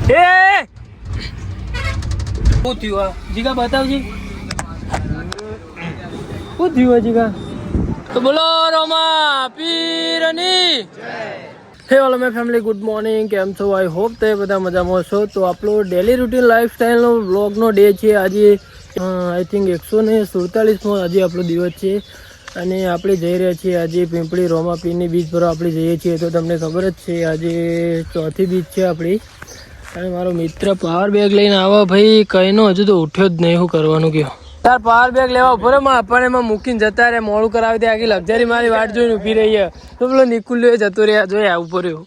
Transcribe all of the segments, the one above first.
શું થયું જીગા બતાવજી શું થયું જીગા તો બોલો રોમા પીરની હે all my family good morning કેમ છો આઈ હોપ તે બધા મજામાં છો તો આપણો ડેલી રૂટીન લાઈફસ્ટાઈલનો વ્લોગનો ડે છે આજે આઈ થિંક 147માં આજે આપણો દિવસ છે અને આપણે જઈ રહ્યા છીએ આજે પિંપળી રોમા પીરની બીચ પર આપણે જઈએ છીએ તો તમને ખબર જ છે આજે ચોથી બીચ છે આપણી અને મારો મિત્ર પાવર બેગ લઈને આવો ભાઈ કઈનો હજુ તો ઉઠ્યો જ નહીં શું કરવાનું કયો તાર પાવર બેગ લેવા ઉભો રે આપણને એમાં મૂકીને જતા રહે મોડું કરાવી દે આખી લક્ઝરી મારી વાટ જોઈને ઊભી રહી તો પેલો નિકુલ્યો જતો રહ્યા જોયા ઉભો રહ્યો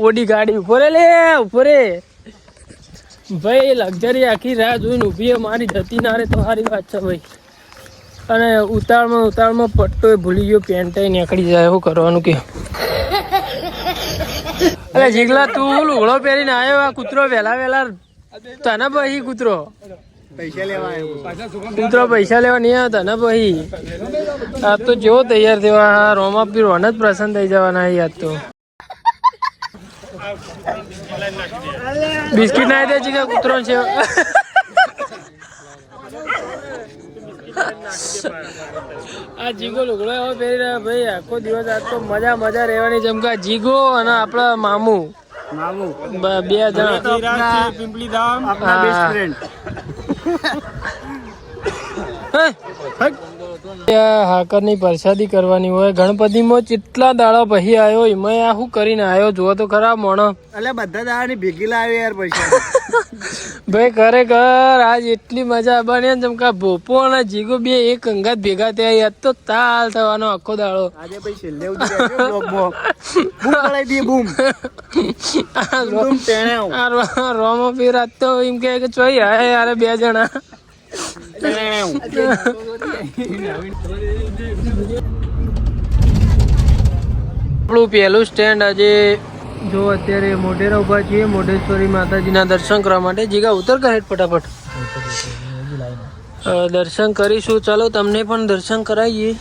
ઓડી ગાડી ઉભો રે લે ઉભો રે ભાઈ લક્ઝરી આખી રાહ જોઈને ઊભી મારી જતી ના રે તો સારી વાત છે ભાઈ અને ઉતાળમાં પટ્ટો ભૂલી ગયો પેન્ટ નીકળી જાય એવું કરવાનું કે અરે જીગલા તું લુગડો પહેરીને આવ્યો આ કૂતરો વહેલા તને પછી કૂતરો પૈસા લેવા નહીં આવતા ને ભાઈ આ તો જેવો તૈયાર થયો આ રોમા પીર રોન જ પ્રસન્ન થઈ જવાના યાદ તો બિસ્કિટ ના દે જીગા કૂતરો છે આ જીગો લુગડો એવો પહેરી રહ્યા ભાઈ આખો દિવસ આજ તો મજા રહેવાની ચમકા જીગો અને આપડા મામુ બે જણા પિંપળી ધામ આપના બેસ્ટ ફ્રેન્ડ હાકર ની પ્રસાદી કરવાની હોય ગણપતિમાં કેટલા દાડા પછી આવ્યો એમાં આ શું કરીને આવ્યો જોવો તો ખરા મોણો એટલે બધા દાડા ની ભેગી લાવી યાર પૈસા ભાઈ ખરેખર આજ એટલી મજા બને ચમકા ભોપો અને જીગો બે એક અંગાત ભેગા થયા યાદ તો તાલ થવાનો આખો દાડો આજે ભાઈ છેલ્લે રોમો પીર આજ તો એમ કે ચોઈ હે યાર બે જણા આપણું પહેલું સ્ટેન્ડ આજે જો અત્યારે મોઢેરા ઉભા છીએ મોઢેશ્વરી માતાજીના દર્શન કરવા માટે જીગા ઉતર કર ફટાફટ દર્શન કરીશું ચાલો તમને પણ દર્શન કરાવીએ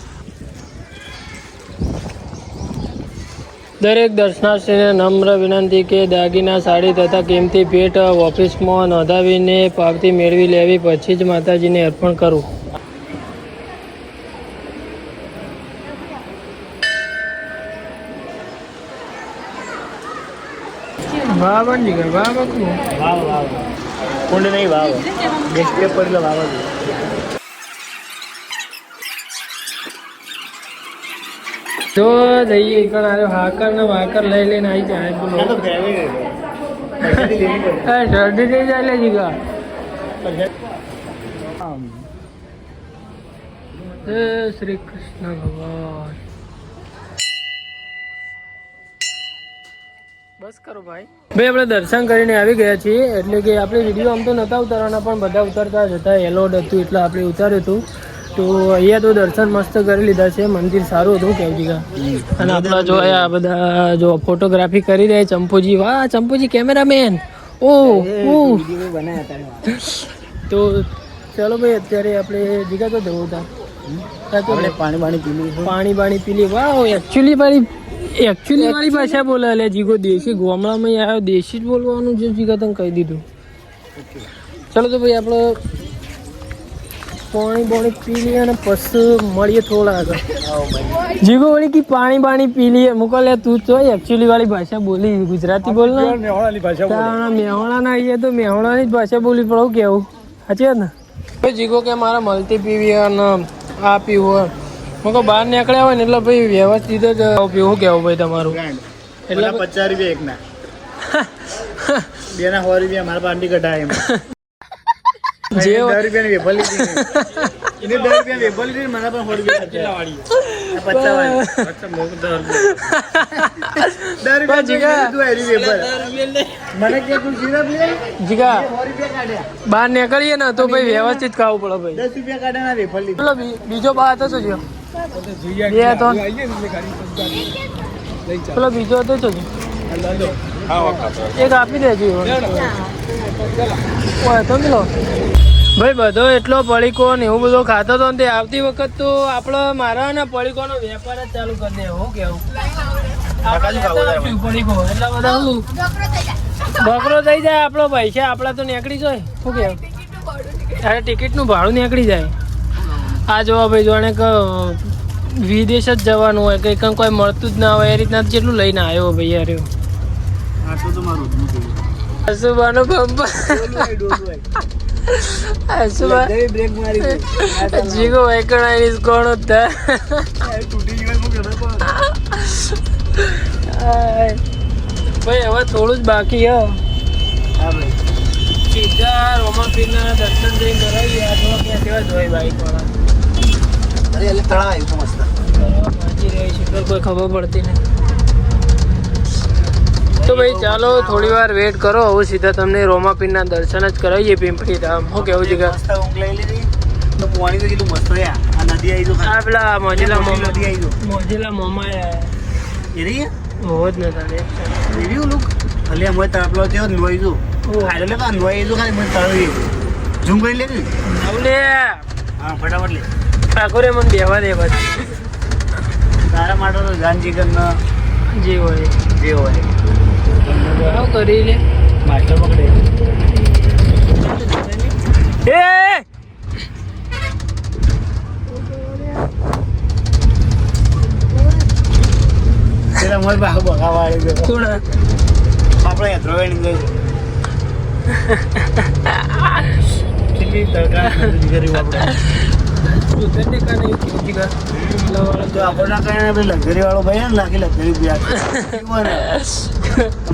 દરેક દર્શનાર્થીને નમ્ર વિનંતી કે દાગીના સાડી તથા કિંમતી ભેટ ઓફિસમાં નોંધાવીને પાવતી મેળવી લેવી પછી જ માતાજીને અર્પણ કરવું વાહ જીગા વાહ કુંડ નહીં વાવ બેસ્ટ પડેલો વાવ તો જઈએ હાકર ને વાકર લઈ લઈને આવી જાય જલ્દી થઈ જાય જીગા જય શ્રી કૃષ્ણ ભગવાન બસ કરો ભાઈ આપણે દર્શન કરીને આવી ગયા છીએ એટલે કે આપણે વિડીયો આમ તો નતા ઉતારવાના પણ બધા ઉતારતા જતા એલોડ હતું એટલે આપણે ઉતાર્યું હતું તો અહીંયા તો દર્શન મસ્ત કરી લીધા છે મંદિર સારું હતું કેવજીગા અને આપણા જો આ બધા જો ફોટોગ્રાફી કરી રહ્યા ચંપુજી વાહ ચંપુજી કેમેરામેન ઓ તો ચાલો ભાઈ અત્યારે આપણે જીગા તો જવું હતા પાણી પી લી વાહ એકચ્યુઅલી વાળી ભાષા બોલે એટલે જીગો દેશી ગામડામાં આવ્યો દેશી જ બોલવાનું જે જીગા તને કહી દીધું ચાલો તો ભાઈ આપણે પાણી પી લઈએ અને પછી મળીએ થોડા આગળ જીગો વળી કી પાણી પી લઈએ મુકો લે તું તો એકચ્યુઅલી વાળી ભાષા બોલી ગુજરાતી બોલ ને મેહોણા ના આવીએ તો મેહોણાની જ ભાષા બોલી પડવું કેવું સાચી વાત ને જીગો કે મારે મળતી પીવી અને આ પીવું મુકો બહાર નીકળ્યા હોય ને એટલે ભાઈ વ્યવસ્થિત જ પીવું કેવું ભાઈ તમારું એટલે 50 રૂપિયા એક ના બે ના 100 રૂપિયા મારા પાંડી કઢાય એમ જે 10 રૂપિયાની વેફર લીધી એને 10 રૂપિયા વેફર લીધી મને પણ 100 રૂપિયા કેટલા વાળી 50 વાળી જીગા મને કે તું સિરપ લે જીગા 100 રૂપિયા કાઢ્યા બહાર નીકળીએ ને તો ભાઈ વ્યવસ્થિત ખાવું પડે ભાઈ 10 રૂપિયા કાઢ્યા ના વેફર લીધી બીજો બા હતો શું જો પેલો બીજો હતો છો એક આપી દેજો ભાઈ બધો એટલો પડીકો ને એવું બધું ખાતો હતો ને તે આવતી વખત તો આપણે મારા ને પડીકોનો વેપાર જ ચાલુ કરી દે હું કેવું બકરો થઈ જાય આપણો પૈસા આપડા તો નીકળી જાય. શું કેવું? અરે ટિકિટ નું ભાડું નીકળી જાય. આ જોવા ભાઈ જોને વિદેશ જ જવાનું હોય કઈ કોઈ મળતું જ ના હોય એ રીતના જેટલું લઈને આવ્યો ભાઈ યાર. હસુબાનો બંપર જીગો એકણાઈ કોણ હતા ભાઈ હવે થોડું જ બાકી હે. સીધા રોમાપીરના દર્શન જઈને કરાવીએ. આ તો ક્યાં કેવા જ હોય બાઈક વાળા. કોઈ ખબર પડતી નહીં. તો ભાઈ ચાલો થોડી વાર વેટ કરો. હવે સીધા તમને રોમાપીરના દર્શન જ કરાવીએ પિંપળી ધામ. શું કેવું છે? આ પેલા મોજીલા મોમા હોત ને તારે ઠાકોરે મને બેવા દે પછી તારા માટે તો જાન જીગર જે હોય જે હોય કરી લે. માસ્ટર પકડે પેલા મોય બાગ બગાવાળી ગયો. કોણ આપણે ધ્રોવેણી ગઈ કેટલી તડકા કરી આપણે લક્ઝરી વાળો ભાઈ ને લાખી લક્ઝરી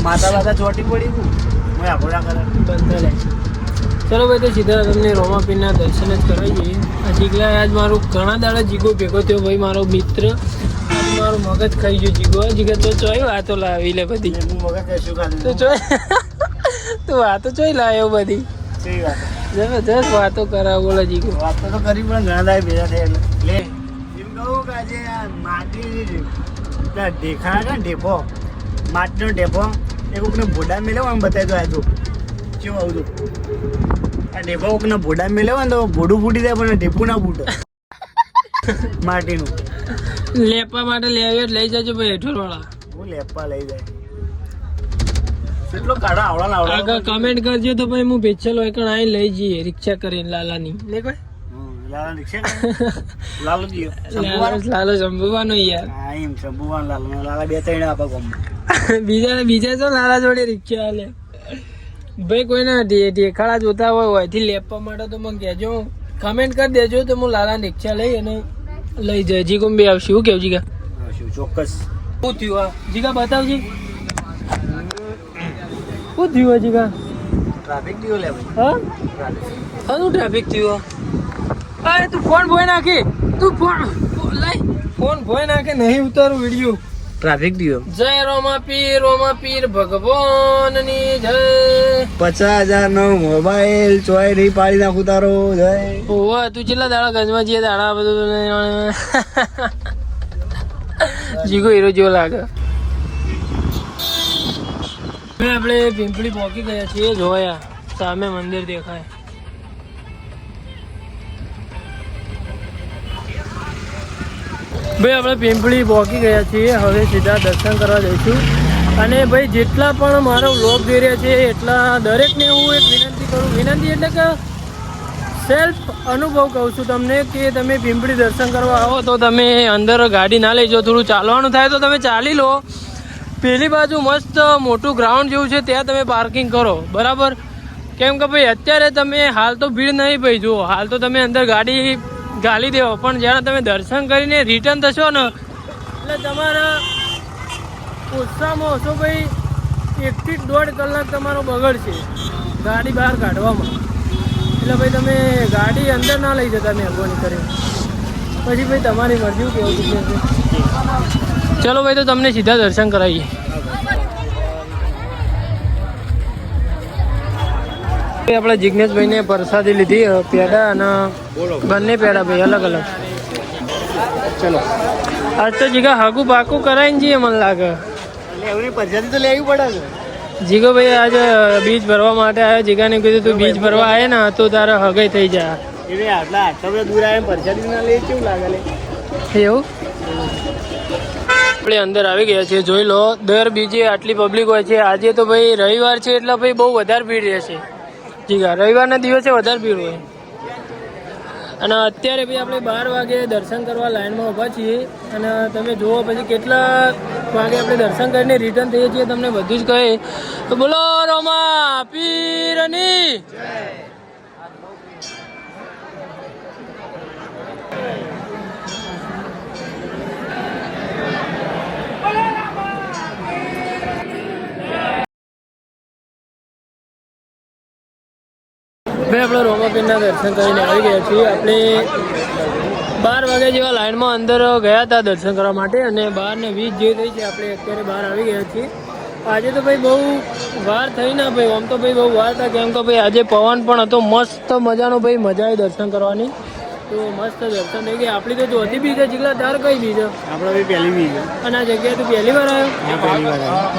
માતા બાતા ચોટી પડી આપણા કરે. ચલો ભાઈ તો સીધા તમને રોમાપીરના દર્શન જ કરાવીએ. જીગલા આજ મારું ઘણા દાડા જીગો ભેગો થયો ભાઈ. મારો મિત્ર આજ મારું મગજ ખાઈ ગયો જીગો. જીગા તો ચોય વાતો લાવી લે બધી. તો ચોય તું વાતો ચોય લાવ્યો બધી. જબરજસ્ત વાતો કરાવ બોલો જીગો. વાતો તો કરી પણ ઘણા દાડા ભેગા થયા એટલે એમ કહું કે આજે માટી ઢેખા ને ઢેપો માટીનો ઢેપો એ કોકને ભોડા મેળવો આમ બતાવી દો. આ તો કેવું આવું હતું આ ઢેપો કોકને ભોડા મેળવો ને તો ભોડું ફૂટી જાય પણ ઢેપું ના ફૂટે માટીનું. લેપા માટે લેવી લઈ જજો ભાઈ હેઠળ વાળા. હું લેપા લઈ જાય કેટલો કાઢા આવડા આગળ કમેન્ટ કરજો તો ભાઈ હું પેચલ હોય કણ આઈ લઈ જઈએ રિક્ષા કરીને લાલાની. લે કોઈ લાલા રિક્ષા લાલો જીઓ લાલો શંભુવાનો યાર. હા એમ શંભુવાન લાલા બે ત્રણ આપા ગમ બીજા તો લાલા જોડે રિક્ષા હાલે ભાઈ. કોઈના ઢેખાડા જોતા હોય લેપવા માટે તો મને કહેજો. કમેન્ટ કરી દેજો તો હું લાલા રિક્ષા લઈ અને લઈ જાય. જીગો બે આવશે. શું કેવું જીગા? ચોક્કસ. શું થયું આ જીગા બતાવજી. શું થયું જીગા? ટ્રાફિક થયો લે હા શું ટ્રાફિક થયું? અરે તું ફોન ભોય નાખી. તું ફોન લઈ ફોન ભોય નાખે નહીં ઉતારું વિડીયો. ટ્રાફિક થયો. જય રોમાપીર ભગવાનની જય. 50,000 નો મોબાઈલ ચોય નહીં પાડી નાખું તારો. જય ઓવા તું કેટલા દાડા ગંજમાં જઈએ દાડા બધું જીગો હીરો જેવો લાગે. આપણે પિંપળી પહોંચી ગયા છીએ. જોયા સામે મંદિર દેખાય. ભાઈ આપણે પિંપળી પહોંચી ગયા છીએ. હવે સીધા દર્શન કરવા જઈશું. અને ભાઈ જેટલા પણ મારો વ્લોગ જોઈ રહ્યા છે એટલા દરેકને હું એક વિનંતી કરું. વિનંતી એટલે કે સેલ્ફ અનુભવ કહું છું તમને કે તમે પિંપળી દર્શન કરવા આવો તો તમે અંદર ગાડી ના લઈ જાઓ. થોડું ચાલવાનું થાય તો તમે ચાલી લો. પેલી બાજુ મસ્ત મોટું ગ્રાઉન્ડ જેવું છે ત્યાં તમે પાર્કિંગ કરો બરાબર. કેમ કે ભાઈ અત્યારે તમે હાલ તો ભીડ નહીં ભાઈ જુઓ. હાલ તો તમે અંદર ગાડી ગાલી દેવો પણ જ્યારે તમે દર્શન કરીને રિટર્ન થશો ને એટલે તમારા ઓછામાં ઓછો ભાઈ 1 થી 1.5 કલાક તમારો બગડશે ગાડી બહાર કાઢવામાં. એટલે ભાઈ તમે ગાડી અંદર ના લઈ જતા મહેરબાની કરી. પછી ભાઈ તમારી મરજી કેવું છે. ચલો ભાઈ તો તમને સીધા દર્શન કરાવીએ. આપણે જિગ્નેશભાઈને પ્રસાદી લીધી પેડા અને બંને પેડા ભાઈ અલગ અલગ. ચલો આજ તો જીગા હાગું પાકું કરાવીને જઈએ મને લાગે. પ્રસાદી તો લેવી પડે ને. જીગો ભાઈ આજે બીજ ભરવા માટે આવ્યો. જીગાને કીધું તું બીજ ભરવા આવે ને તો તારે હગાઈ થઈ જાય. આટલા દૂર આવે પ્રસાદી ના લે કેવું લાગે? એવું આપણે અંદર આવી ગયા છીએ. જોઈ લો, દર બીજે આટલી પબ્લિક હોય છે. આજે તો ભાઈ રવિવાર છે એટલે ભાઈ બહુ વધારે ભીડ રહેશે. જી હા, રવિવારના દિવસે વધારે ભીડ હોય. અને અત્યારે ભાઈ આપણે 12 વાગે દર્શન કરવા લાઈનમાં ઊભા છીએ. અને તમે જુઓ પછી કેટલા વાગે આપણે દર્શન કરીને રિટર્ન થઈએ છીએ તમને બધું જ કહે. તો બોલો રોમા પીરની જય. ભાઈ આપણે રોમાપીરના દર્શન કરીને આવી ગયા છીએ. આપણે 12 વાગ્યા જેવા લાઈનમાં અંદર ગયા હતા દર્શન કરવા માટે અને 12:20 જે થઈ છે. આપણે અત્યારે બહાર આવી ગયા છીએ. આજે તો ભાઈ બહુ વાર થઈ ના ભાઈ, આમ તો ભાઈ બહુ વાર હતા કેમ કે ભાઈ આજે પવન પણ હતો મસ્ત મજાનો. ભાઈ મજા આવી દર્શન કરવાની. તો મસ્ત દર્શન થઈ ગયા. આપણી તો ચોથી બીજ છે. જીગલા તાર કઈ બીજ? આપણે ભાઈ પહેલી બીજ. અને આ જગ્યાએ તું પહેલી વાર આવ્યો?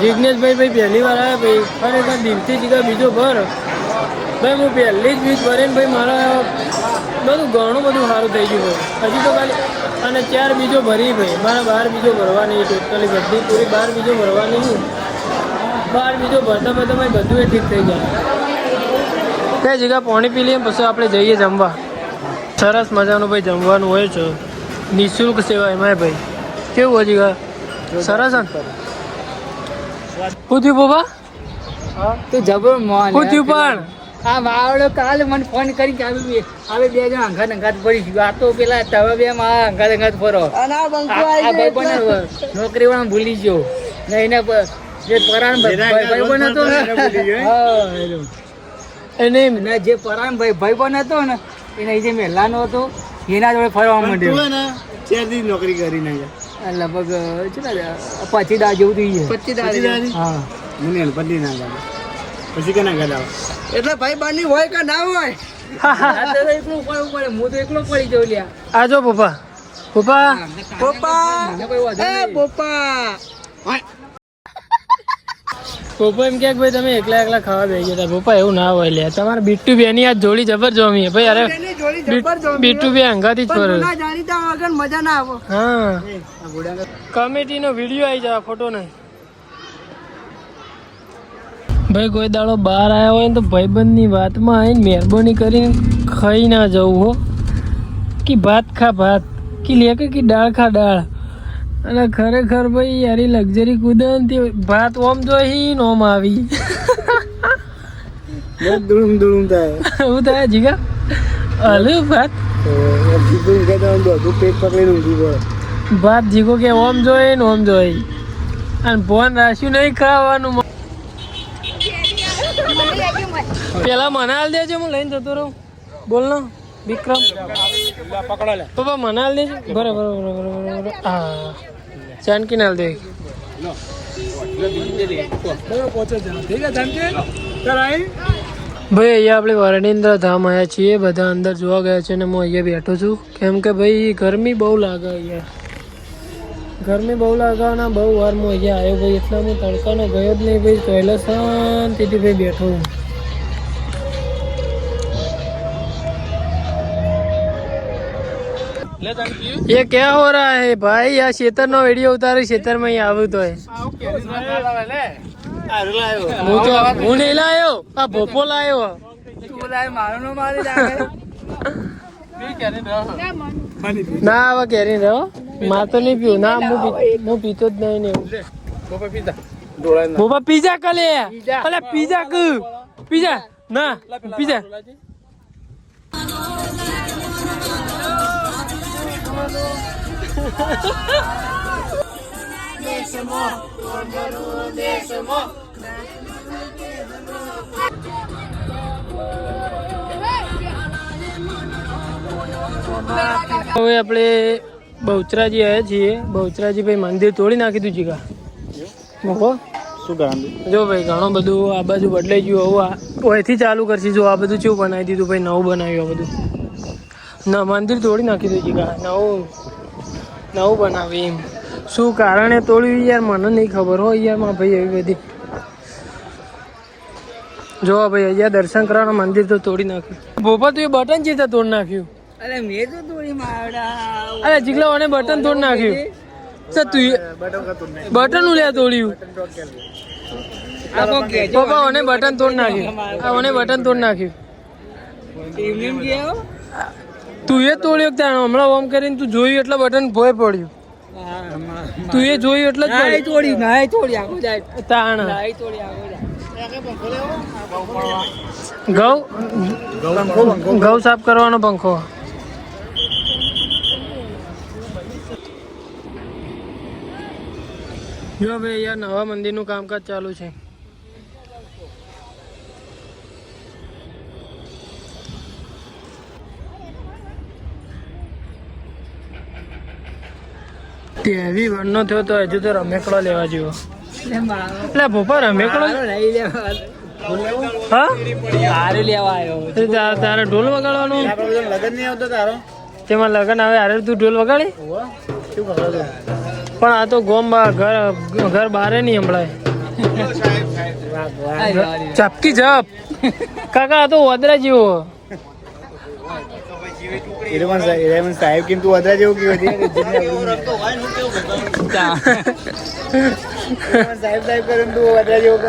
જિગ્નેશભાઈ ભાઈ પહેલી વાર આવ્યા ભાઈ. ખરેખર દિલથી જીગા બીજો ભર ભાઈ. હું પહેલી જ બીજ ભરીને ભાઈ મારા બધું ઘણું બધું સારું થઈ ગયું ભાઈ. હજી તો ખાલી અને 4 બીજો ભરી ભાઈ. મારા 12 બીજો ભરવાની ટોટલી બધી પૂરી 12 બીજો ભરવાની છે. 12 બીજો ભરતા ભરતા ભાઈ બધું એ ઠીક થઈ જાય. કઈ જગ્યા પાણી પી લઈએ પછી આપણે જઈએ જમવા. સરસ મજાનું ભાઈ જમવાનું હોય છે. નિઃશુલ્ક સેવા એમાં ભાઈ. કેવું હોય જગ્યા? સરસ ને? શું થયું બોબા? તો જબર મોન શું થયું પણ? આ માવડો કાલે મને ફોન કરી કે આવે 2 જણ અંગાત પડી. આ તો પેલા તમે બે મારા અંગાત ફરો. આ ભાઈ પણ નોકરી વાળા ભૂલી ગયો ને એને જે પરાણ ભાઈ પણ હતો ને એને જે પરાણ ભાઈ પણ હતો ને એને જે મહેલાનો હતો એના જોડે ફરવા માંડ્યો. 4 દી નોકરી કરી નાખ્યા. લગભગ કેટલા 25 દા જેવું થઈ જાય. 25 દા. હા, મને હેલ્પર ના લાગે. પછી કેના ગડા એટલે ભાઈ બાની હોય કે ના હોય એકલો પડવું પડે. હું તો એકલો પડી જાઉં લ્યા. આ જો પપ્પા પપ્પા પપ્પા એમ કે ભાઈ તમે એકલા ખાવા બેસી ગયા હતા. પપ્પા એવું ના હોય લે. તમારે બીટુ બેની આ જોડી જબર જોમી ભાઈ. અરે બીટુ બે અંગાથી જ ફરે. મજા ના આવે. હા, કમિટીનો વિડીયો આવી જાય, ફોટો નહીં ભાઈ. કોઈ દાડો બહાર આવ્યા હોય ને તો ભાઈબંધની વાતમાં આવીને મહેરબાની કરીને ખાઈ ના જવું હો. કે ભાત ખા ભાત, કે લે કે દાળ ખા દાળ. અને ખરેખર ભાઈ યારી લક્ઝરી કુદન તે ભાત ઓમ જોઈ ઓમ આવી દુડુમ દુડુમ થાય. એવું થાય જીગા હલું ભાત પેટ પકડીને ઊંઘી પડે. ભાત જીગો કે ઓમ જોઈ ને ઓમ જોઈ અને ફોન રાખ્યું નહીં ખાવાનું. પેલા મને હાલ દેજો, હું લઈને જતો રહું. બોલ ને વિક્રમ પપ્પા મને હાલ દેજો. બરાબર. હા, જાનકી હાલ દે. ભાઈ અહીંયા આપણે વરણેન્દ્ર ધામ આવ્યા છીએ. બધા અંદર જોવા ગયા છે ને હું અહીંયા બેઠો છું કેમ કે ભાઈ ગરમી બહુ લાગે. અહીંયા ગરમી બહુ લાગવાના બહુ વાર હું અહીંયા આવ્યો ભાઈ. એટલા હું તડકાનો ગયો જ નહીં ભાઈ. પહેલા શાંતિથી ભાઈ બેઠો હું. ये क्या हो रहा है भाई? આ ખેતર નો વિડીયો ઉતારી ખેતર માં આવું તો હું નહીં લાયો. આ ભોપો લાયો. ના હવે કેરી રહ્યો માર તો નહીં પીવું. ના હું પીતો જ નહીં ને. બોપા પીઝા કલે અલે પીઝા ક પીઝા ના પીઝા હવે આપણે બહુચરાજી આવ્યા છીએ. બહુચરાજી ભાઈ મંદિર તોડી નાખી દીધું જીગા. શું કરવાનું જો ભાઈ ઘણું બધું આ બાજુ બદલાઈ ગયું. હવે અહીંથી ચાલુ કરશે. જો આ બધું કેવું બનાવી દીધું ભાઈ, નવું બનાવ્યું. આ બધું ના મંદિર તોડી નાખી દીધું જીગા. નવું બનાવ્યું એમ. શું કારણે તોડ્યું યાર મને નહીં ખબર હોય યાર માં ભાઈ. એવી બધી જો ભાઈ અહીંયા દર્શન કરવાનું મંદિર તો તોડી નાખ્યું. ભોપા તું એ બટન ચીતા તોડી નાખ્યું. અરે મેં તો તોડી મારડા. અરે જીગલા મને બટન તોડી નાખ્યું. તું બટન નું લે તોડ્યું પપ્પા ઓને બટન તોડ નાખ્યું ઓને બટન તોડ નાખ્યું તું એ તોડ્યો ત્યાં હમણાં ઓમ કરીને તું જોયું એટલે બટન ભોય પડ્યું તું એ જોયું એટલે તાણ ઘઉં સાફ કરવાનો પંખો જો ભાઈ યાર નવા મંદિરનું કામકાજ ચાલુ છે તેવી વણનો થયો તો હજુ તો રમેકડો લેવા જેવો એટલે ભોપા રમેકડો હા તારે ઢોલ વગાડવાનું લગન નહીં આવતો તારો તેમાં લગન આવે અરે તું ઢોલ વગાડે પણ આ તો ગોમ ઘર બારે નહીં હમણાં ચપકી જપ કાકા આ તો વદરા જેવો સાહેબ કેમ તું વધારે જેવું કેવું સાહેબ સાહેબ કરે તું વધારે જેવું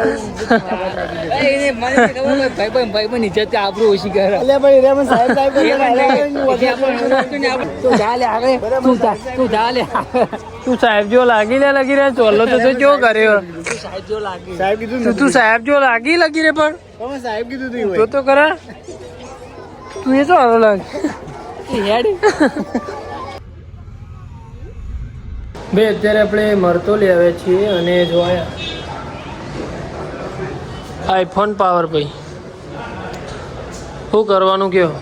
ભાઈ નીચે આપણું ઓછી કરે તું સાહેબ જો લાગી રહ્યા ચોલ્લો તો જો કર્યો સાહેબ કીધું તું સાહેબ જો લાગી રે પણ સાહેબ કીધું તો કરા તું એ તો સારો લાગે બે અત્યારે આપણે મરતોલી આવે છીએ અને જોયા આઈફોન પાવર ભાઈ શું કરવાનું કયો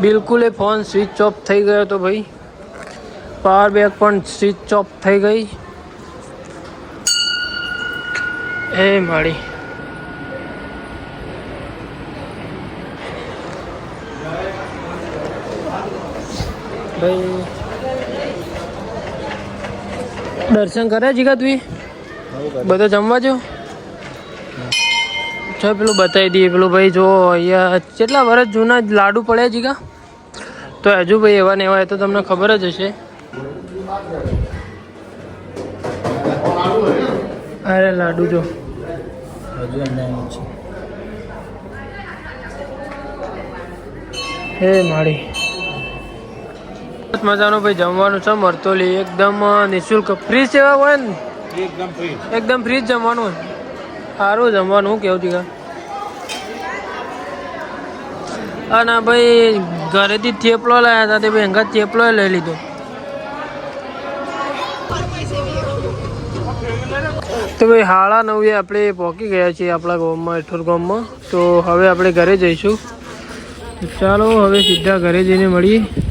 બિલકુલ એ ફોન સ્વિચ ઓફ થઈ ગયો તો ભાઈ પાવર બેંક પણ સ્વિચ ઓફ થઈ ગઈ એ માડી ભાઈ દર્શન કરે જીગા તું બધો જમવા જો ચાલ પેલું બતાવી દઈએ પેલું ભાઈ જો અહીંયા કેટલા વર્ષ જૂના લાડુ પડ્યા જીગા તો હજુ ભાઈ એવા ને એવા એ તો તમને ખબર જ હશે અરે લાડુ જો હે માડી મજાનું ભાઈ જમવાનું છે મરતોલી એકદમ નિઃશુલ્ક ફ્રી સેવા હોય ને એકદમ ફ્રી જ જમવાનું સારું જમવાનું કેવું છે અને ભાઈ ઘરેથી થેપલો લાવ્યા હતા તે ભાઈ હંગા થેપલો લઈ લીધો તો ભાઈ 9:30 આપણે પહોંચી ગયા છીએ આપણા ગામમાં એઠોર ગામમાં તો હવે આપણે ઘરે જઈશું ચાલો હવે સીધા ઘરે જઈને મળીએ